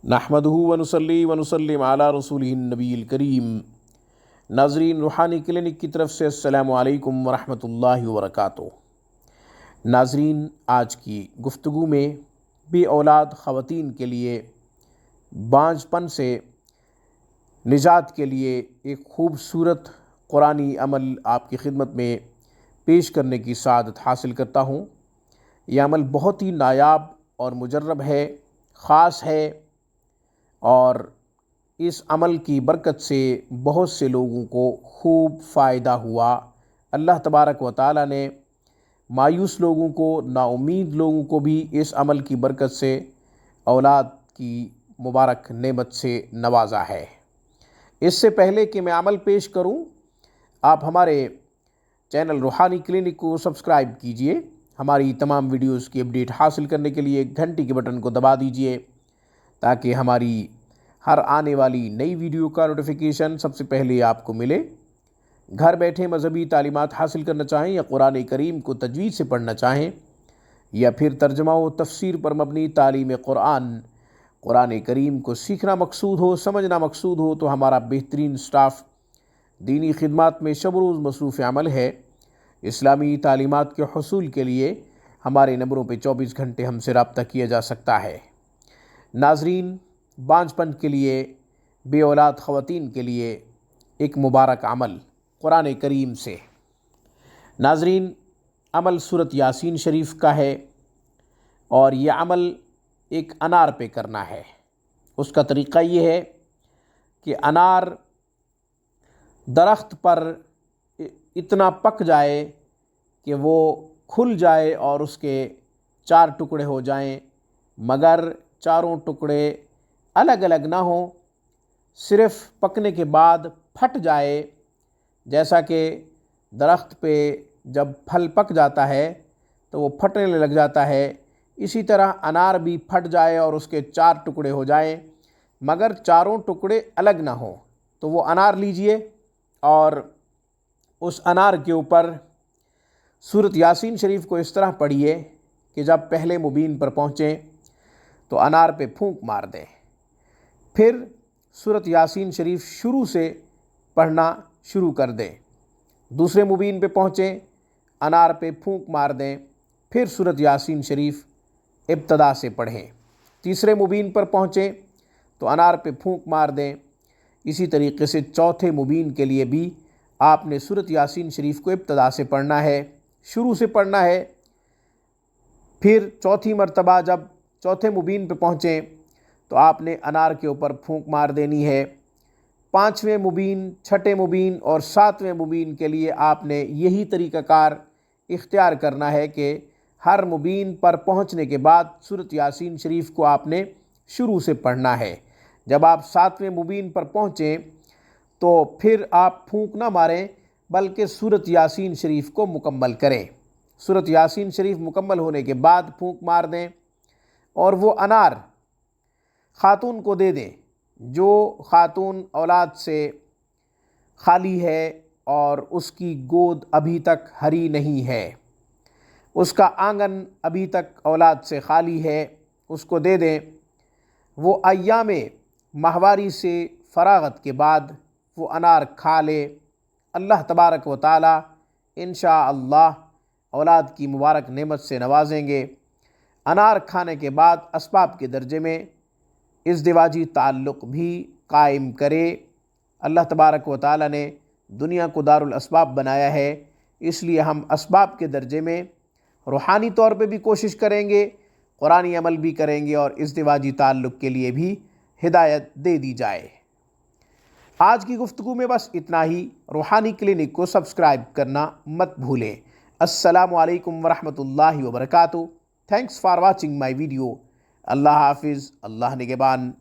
नहमदुहु व नुसल्ली व नुसल्लिम अला रसूलिहिन नबील करीम। नाज़रीन, रूहानी क्लिनिक की तरफ से अस्सलामु अलैकुम व रहमतुल्लाहि व बरकातुहू। नाज़रीन, आज की गुफ्तगू में बे औलाद ख़वातीन के लिए बांझपन से निजात के लिए एक खूबसूरत कुरानी अमल आपकी खिदमत में पेश करने की सआदत हासिल करता हूँ। यह अमल बहुत ही नायाब और मुजर्रब है, ख़ास है, और इस अमल की बरकत से बहुत से लोगों को खूब फ़ायदा हुआ। अल्लाह तबारक व तआला ने मायूस लोगों को, नाउमीद लोगों को भी इस अमल की बरकत से औलाद की मुबारक नेमत से नवाजा है। इससे पहले कि मैं अमल पेश करूं, आप हमारे चैनल रूहानी क्लिनिक को सब्सक्राइब कीजिए। हमारी तमाम वीडियोस की अपडेट हासिल करने के लिए घंटी के बटन को दबा दीजिए ताकि हमारी हर आने वाली नई वीडियो का नोटिफिकेशन सबसे पहले आपको मिले। घर बैठे मजहबी तालीमात हासिल करना चाहें या कुरान करीम को तजवीज़ से पढ़ना चाहें या फिर तर्जमा व तफसीर पर मबनी तालीम कुरान करीम को सीखना मकसूद हो, समझना मकसूद हो, तो हमारा बेहतरीन स्टाफ दीनी खिदमत में शब रोज़ मसरूफ़ अमल है। इस्लामी तालीमात के हसूल के लिए हमारे नंबरों पे 24 घंटे हमसे रब्ता किया जा सकता है। नाज़रीन, बांझपन के लिए, बे औलाद ख़वातीन के लिए एक मुबारक अमल कुरान करीम से। नाज़रीन, अमल सूरत यासीन शरीफ का है और यह अमल एक अनार पे करना है। उसका तरीक़ा ये है कि अनार दरख्त पर इतना पक जाए कि वो खुल जाए और उसके 4 टुकड़े हो जाएं, मगर चारों टुकड़े अलग अलग ना हों, सिर्फ़ पकने के बाद फट जाए। जैसा कि दरख्त पे जब फल पक जाता है तो वो फटने लग जाता है, इसी तरह अनार भी फट जाए और उसके 4 टुकड़े हो जाएं, मगर चारों टुकड़े अलग ना हों। तो वो अनार लीजिए और उस अनार के ऊपर सूरत यासीन शरीफ को इस तरह पढ़िए कि जब पहले मुबीन पर पहुँचें तो अनार पे फूंक मार दें। फिर सूरत यासीन शरीफ शुरू से पढ़ना शुरू कर दें। दूसरे मुबीन पे पहुँचें, अनार पे फूंक मार दें, फिर सूरत यासीन शरीफ इब्तदा से पढ़ें। तीसरे मुबीन पर पहुँचें तो अनार पे फूंक मार दें। इसी तरीके से चौथे मुबीन के लिए भी आपने सूरत यासीन शरीफ को इब्तदा से पढ़ना है, शुरू से पढ़ना है। फिर चौथी मरतबा जब चौथे मुबीन पे पहुँचें तो आपने अनार के ऊपर फूंक मार देनी है। पाँचवें मुबीन, छठे मुबीन और सातवें मुबीन के लिए आपने यही तरीक़ाकार इख्तियार करना है कि हर मुबीन पर पहुँचने के बाद सूरत यासीन शरीफ को आपने शुरू से पढ़ना है। जब आप सातवें मुबीन पर पहुँचें तो फिर आप फूंक ना मारें, बल्कि सूरत यासीन शरीफ को मुकम्मल करें। सूरत यासीन शरीफ मुकम्मल होने के बाद फूंक मार दें और वो अनार ख़ातून को दे दें जो ख़ातून औलाद से खाली है और उसकी गोद अभी तक हरी नहीं है, उसका आंगन अभी तक औलाद से खाली है, उसको दे दें। वो अय्याम माहवारी से फ़रागत के बाद वो अनार खा ले। अल्लाह तबारक व तआला इंशाअल्लाह औलाद की मुबारक नेमत से नवाजेंगे। अनार खाने के बाद असबाब के दर्जे में इज़्दिवाजी ताल्लुक़ भी कायम करे। अल्लाह तबारक व तआला ने दुनिया को दारुल असबाब बनाया है, इसलिए हम असबाब के दर्जे में रूहानी तौर पे भी कोशिश करेंगे, कुरानी अमल भी करेंगे और इज़्दिवाजी ताल्लुक़ के लिए भी हिदायत दे दी जाए। आज की गुफ्तगू में बस इतना ही। रूहानी क्लिनिक को सब्सक्राइब करना मत भूलें। अस्सलामु अलैकुम वरहमतुल्लाहि वबरकातुहू। Thanks for watching my video. अल्लाह हाफिज़, अल्लाह निगहबान।